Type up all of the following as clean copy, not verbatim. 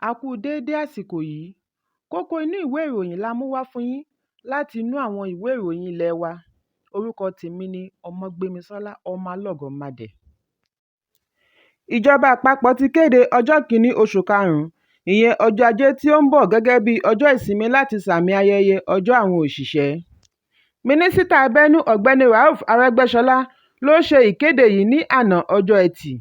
A kú déédé àsìkò yìí. Kókó inú ìwé ìròyìn la mú wá fún yín láti inú àwọn ìwé ìròyìn ilé wa. Orúkọ tèmi ni Ọmọgbémisọ́lá ọmọ Alọ́gọ̀madẹ̀. Ìjọba àpapọ̀ ti kéde ọjọ́ 1 oṣù karùn-ún, ìyẹn ọjọ́ Ajé tí ó ń bọ̀ gẹ́gẹ́ bí ọjọ́ ìsinmi láti sààmì ayẹyẹ ọjọ́ àwọn òṣìṣẹ́. Mínísítà abẹ́nú ọ̀gbẹ́ni Rauf Arẹ́gbẹ́ṣọlá ló ṣe ìkéde yìí ní àná ọjọ́ Ẹtì.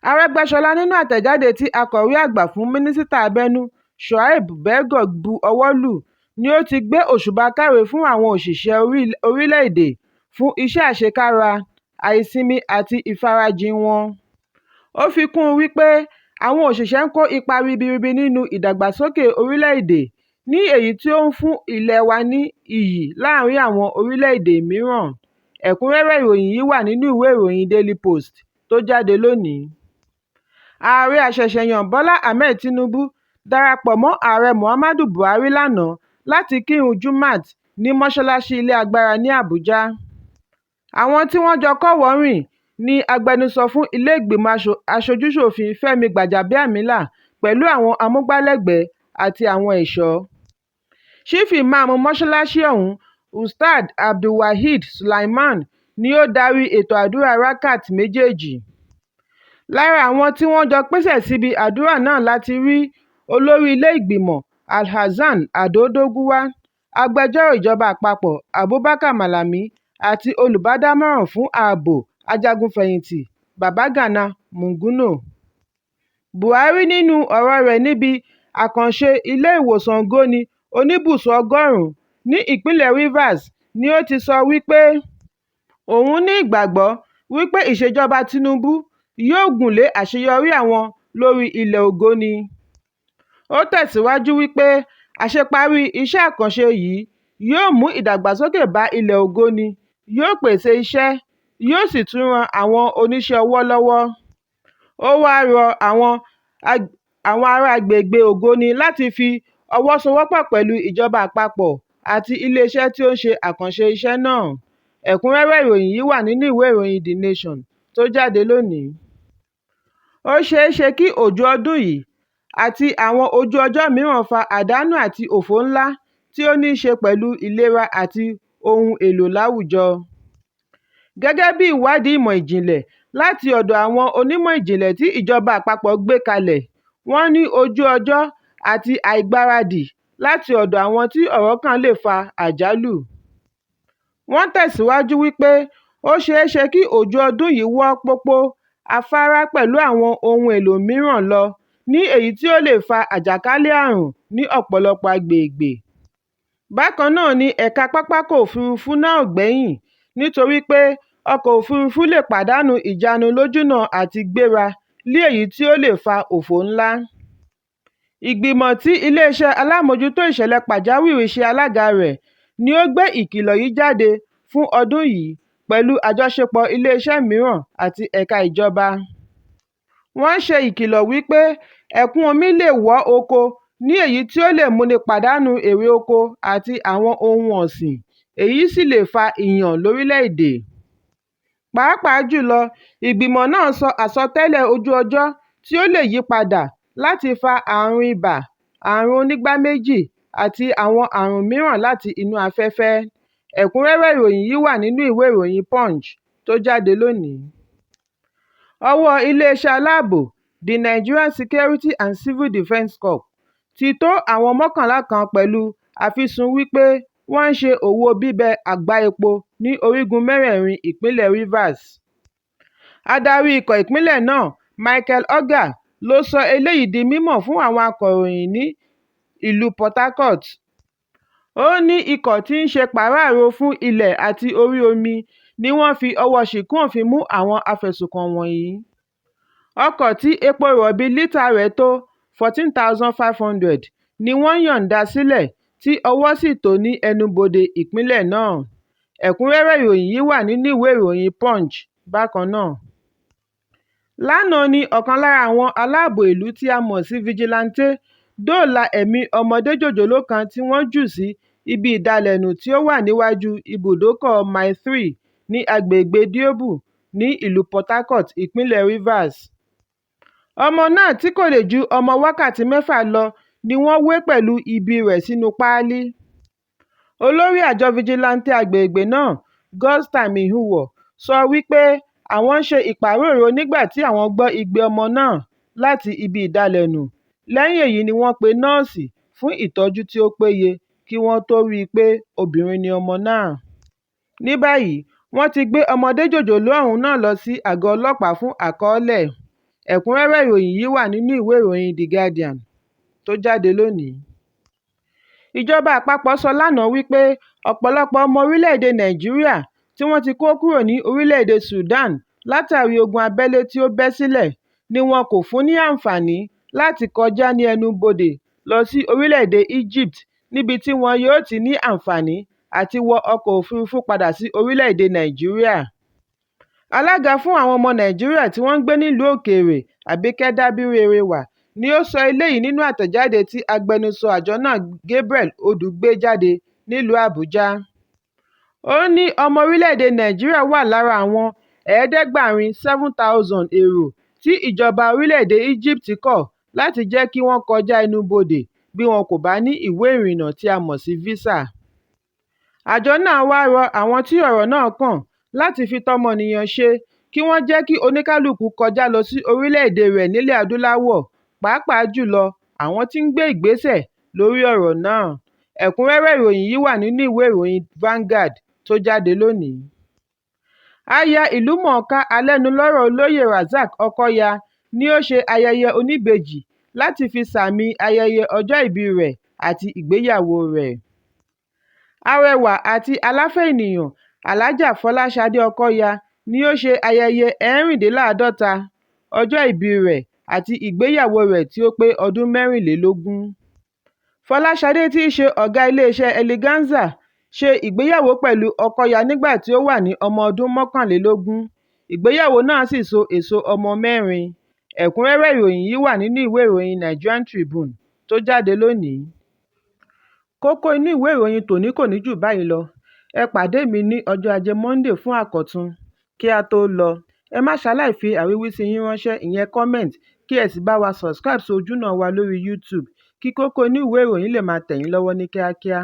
Arẹ́gbẹ́ṣọlá nínú àtẹ̀jáde tí akọ̀wé àgbà fún mínísítà abẹ́nú Shuaib Bello bu ọwọ́ lù ni ó ti gbé òṣùbà káre fún àwọn òṣìṣẹ́ orílẹ̀-èdè fún iṣẹ́ àṣekára, àìsinmi àti ìfarajìn wọn. Ó fi kún un wípé àwọn òṣìṣẹ́ ń kó ipa ribiribi nínú ìdàgbàsókè orílẹ̀-èdè ní èyí tí ó ń fún ilẹ̀ wa ní iyì láàrin àwọn orílẹ̀-èdè mìíràn. Ẹ̀kúnrẹ́rẹ́ ìròyìn yìí wà nínú ìwé ìròyìn Daily Post tó jáde lónìí. Ààrẹ àṣẹ̀ṣẹ̀yàn Bọ́lá Ahmed Tinubu darapọ̀ mọ́ Ààrẹ Muhammadu Buhari lánàá láti kírun Jumat ní mọ́ṣáláṣí ilé agbára ní Àbújá. Àwọn tí wọ́n jọ kọ́wọ̀ọ́rìn ní agbẹnusọ fún ilé ìgbìmọ̀ aṣojú-ṣòfin Fẹ́mi Gbàjàbíàmílà pẹ̀lú àwọn amúgbálẹ́gbẹ̀ẹ́ àti àwọn ẹ̀ṣọ́. Chief Imam mọ́ṣáláṣí ọ̀hún Ustad Abdulwaheed Sulaiman ni ó darí ètò àdúrà rakat méjèèjì. Lára àwọn tí wọ́n jọ pèsè síbi àdúrà náà láti rí olórí ilé ìgbìmọ̀ Alhassan Ado Doguwa, agbẹjọ́rò ìjọba àpapọ̀ Abubakar Malami àti olùbádámọ̀ràn fún ààbò ajagunfẹ̀yìntì Babagana Munguno. Buhari nínú ọ̀rọ̀ rẹ̀ níbi àkànṣe ilé ìwòsàn Goni oníbùsọ̀ 100 ní ìpínlẹ̀ Rivers ni ó ti sọ wípé òun ní ìgbàgbọ́ wípé ìṣèjọba Tinubu yóò gùnlé àṣeyọrí àwọn lórí ilẹ̀ Ògoni. Ó tẹ̀síwájú wípé àṣeparí iṣẹ́ àkànṣe yìí yóò mú ìdàgbàsókè bá ilẹ̀ Ògoni, yóò pèsè iṣẹ́, yóò sì tún ran àwọn oníṣẹ́ ọwọ́ lọ́wọ́. Ó wáá rọ àwọn ará agbègbè Ògoni láti fi ọwọ́ sowọ́pọ̀ pẹ̀lú ìjọba àpapọ̀ àti iléeṣẹ́ tí ó ń ṣe àkànṣe iṣẹ́ náà. Ẹ̀kúnrẹ́rẹ́ ìròyìn yìí wà nínú ìwé ìròyìn The Nation tó jáde lónìí. Ó ṣeé ṣe kí òjò ọdún yìí àti àwọn ojú ọjọ́ mìíràn fa àdánù àti òfò ńlá tí ó ní í ṣe pẹ̀lú ìlera àti ohun èlò láwùjọ. Gẹ́gẹ́ bí ìwádìí ìmọ̀ ìjìnlẹ̀ láti ọ̀dọ̀ àwọn onímọ̀ ìjìnlẹ̀ tí ìjọba àpapọ̀ gbé kalẹ̀, wọ́n ní ojú ọjọ́ àti àìgbáradì láti ọ̀dọ̀ àwọn tí ọ̀rọ̀ kàn lè fa àjálù. Wọ́n tẹ̀síwájú wípé ó ṣeé ṣe kí òjò ọdún yìí wọ́ pópó afárá pẹ̀lú àwọn ohun èlò mìíràn lọ ní èyí tí ó lè fa àjàkálẹ̀ àrùn ní ọ̀pọ̀lọpọ̀ agbègbè. Bákan náà ni ẹ̀ka pápákọ̀ òfurufú náà gbẹ́yìn nítorí pé ọkọ̀ òfurufú lè pàdánù ìjánu lójúnà àti gbéra lé èyí tí ó lè fa òfò ńlá. Ìgbìmọ̀ tí iléeṣẹ́ alámòjútó ìṣẹ̀lẹ̀ pàjáwìrì ṣe alága rẹ̀ ni ó gbé ìkìlọ̀ yìí jáde fún ọdún yìí pẹ̀lú àjọṣepọ̀ iléeṣẹ́ mìíràn àti ẹ̀ka ìjọba. Wọ́n ṣe ìkìlọ̀ wípé ẹ̀kún omi lè wọ́ oko ní èyí tí ó lè múni pàdánù èrè oko àti àwọn ohun ọ̀sìn, èyí sì lè fa ìyàn lórílẹ̀-èdè. Pàápàá jùlọ, ìgbìmọ̀ náà sọ àsọtẹ́lẹ̀ ojú ọjọ́ tí ó lè yí padà láti fa àrùn ibà, àrùn onígbáméjì àti àwọn àrùn mìíràn láti inú afẹ́fẹ́. Ẹ̀kúnrẹ́rẹ́ ìròyìn yìí wà nínú ìwé ìròyìn Punch tó jáde lónìí. Ọwọ́ iléeṣẹ́ aláàbò the Nigerian Security and Civil Defence Corps ti tó àwọn 11 kan pẹ̀lú àfisùn wípé wọ́n ń ṣe òwò bíbẹ àgbá epo ní orígun mẹ́rẹ̀ẹ̀rin ìpínlẹ̀ Rivers. Adarí ikọ̀ ìpínlẹ̀ náà Michael Oga ló sọ eléyìí di mímọ̀ fún àwọn akọ̀ròyìn ní ìlú Port Harcourt. Ó ní ikọ̀ tí ń ṣe pàráàrò fún ilẹ̀ àti orí omi ni wọ́n fi ọwọ́ ṣìkún òfin mú àwọn afẹ̀sùnkàn wọ̀nyí. Ọkọ̀ tí epo rọ̀bì lítà rẹ̀ tó 14,500 ni wọ́n yọ̀ǹda sílẹ̀ tí ọwọ́ sì tó ní ẹnubodè ìpínlẹ̀ náà. Ẹ̀kúnrẹ́rẹ́ ìròyìn yìí wà nínú ìwé ìròyìn Punch bákan náà. Lánàá ni ọ̀kan lára àwọn aláàbò ìlú tí a mọ̀ sí fijilantè dóòlà ẹ̀mí ọmọdé jòjòló kan tí wọ́n jù sí ibi ìdalẹ̀nù tí ó wà níwájú ibùdókọ̀ Mile 3 ní agbègbè Diobu ní ìlú Port Harcourt, ìpínlẹ̀ Rivers. ọmọ náà tí kò lè ju ọmọ wákàtí 6 lọ ni wọ́n wé pẹ̀lú ìbí rẹ̀ sínú páálí. Olórí àjọ fìjìláńtẹ́ àgbègbè náà, Godtime Ihuwo, sọ wípé àwọn ń ṣe ìpàróòró nígbà tí àwọn gbọ́ igbe ọmọ náà láti ibi ìdalẹ̀nù. Lẹ́yìn èyí ni wọ́n pe nọ́ọ̀sì fún ìtọ́jú tí ó péye kí wọ́n tó rí i pé obìnrin ni ọmọ náà. Ní báyìí, wọ́n ti gbé ọmọdé jòjòló ọ̀hún náà lọ sí àgọ́ ọlọ́pàá fún àkọọ́lẹ̀. Ẹ̀kúnrẹ́rẹ́ ìròyìn yìí wà nínú ìwé ìròyìn The Guardian tó jáde lónìí. Ìjọba àpapọ̀ sọ lánàá wípé ọ̀pọ̀lọpọ̀ ọmọ orílẹ̀-èdè Nàìjíríà tí wọ́n ti kó kúrò ní orílẹ̀-èdè Sudan látàrí ogun abẹ́lé tí ó bẹ́ sílẹ̀ ni wọn kò fún ní àǹfààní láti kọjá ní ẹnu bodè lọ sí orílẹ̀-èdè Egypt níbi tí wọn yóò ti ní àǹfààní àti wọ ọkọ̀ òfurufú padà sí orílẹ̀-èdè Nàìjíríà. Alága fún àwọn ọmọ Nàìjíríà tí wọ́n ń gbé nílùú òkèèrè, Àbíkẹ́ Dábírèwà, ni ó sọ eléyìí nínú àtẹ̀jáde tí agbẹnusọ àjọ náà Gabriel Odù gbé jáde nílùú Àbújá. Ó ní ọmọ orílẹ̀-èdè Nàìjíríà wà lára àwọn 7,000 èrò tí ìjọba orílẹ̀-èdè Egypt kọ̀ láti jẹ́ kí wọ́n kọjá ẹnu bodè bí wọn kò bá ní ìwé ìrìnnà tí a mọ̀ sí visa. Àjọ náà wá rọ àwọn tí ọ̀rọ̀ náà kàn láti fi tọmọnìyàn ṣe kí wọ́n jẹ́ kí oníkálukú kọjá lọ sí orílẹ̀-èdè rẹ̀ nílẹ̀ adúláwọ̀, pàápàá jùlọ àwọn tí ń gbé ìgbésẹ̀ lórí ọ̀rọ̀ náà. Ẹ̀kúnrẹ́rẹ́ ìròyìn yìí wà nínú ìwé ìròyìn Vanguard tó jáde lónìí. Aya ìlúmọ̀ọ́ká alẹ́nulọ́rọ̀ Olóyè Razak Ọkọ́yà ni ó ṣe ayẹyẹ oníbejì láti fi sààmì ayẹyẹ ọjọ́ ìbí rẹ̀ àti ìgbéyàwó rẹ̀. Arẹwà àti aláfẹ́ ènìyàn Alhaja Fọláṣadé Ọkọ́yà ni ó ṣe ayẹyẹ 56 ọjọ́ ìbí rẹ̀ àti ìgbéyàwó rẹ̀ tí ó pé ọdún 24. Fọláṣadé tí í ṣe ọ̀gá iléeṣẹ́ Eleganza ṣe ìgbéyàwó pẹ̀lú Ọkọ́yà nígbà tí ó wà ní ọmọ ọdún 21. Ìgbéyàwó náà sì so èso ọmọ 4. Ẹ̀kúnrẹ́rẹ́ ìròyìn yìí wà nínú ìwé ìròyìn Nigerian Tribune tó jáde lónìí. Kókó inú ìwé ìròyìn tòní kò ní jù báyìí lọ. Ẹ pàdé mi ní ọjọ́ Ajé Monday fún àkọ́tún. Kí a tó lọ, ẹ má ṣaláì fi àríwísí yín ránṣẹ́, ìyẹn comment, kí ẹ sì bá wa subscribe sí ojúnà wa lórí YouTube kí Kókó Inú Ìwé Ìròyìn lè máa tẹ̀ yín lọ́wọ́ ní kíákíá.